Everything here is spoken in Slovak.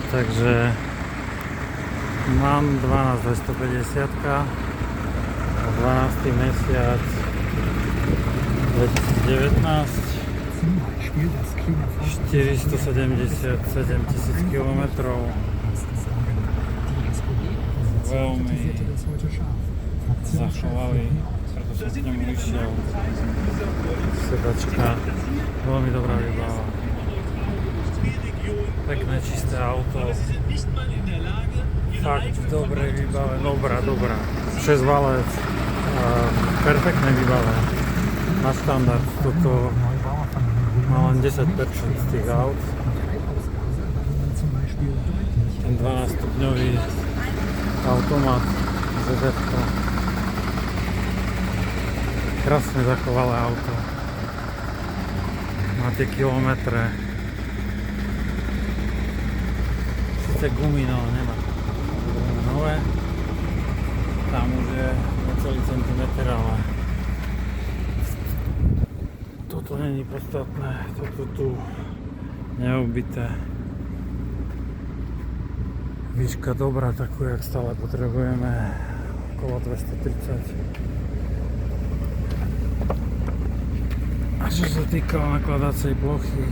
Takže mám 12 250 12. mesiac 2019, 477 000 kilometrov. Veľmi zachovali, preto som k nemu išiel. Sedačka, veľmi dobrá výbava. Pekné čisté auto. Fakt dobre výbave, dobrá. 6 valec, perfektné výbave. Na štandard, toto má len 10% z tých aut. Ten 12-stupňový automat ZF. Krásne zachovalé auto. Má tie kilometre. Sice gumy, no nemá nové. Tam už je necelý centimetr, ale toto není podstatné. Toto tu neobité. Výška dobrá, takú, jak stále potrebujeme, okolo 230. A čo sa týka nakladacej plochy,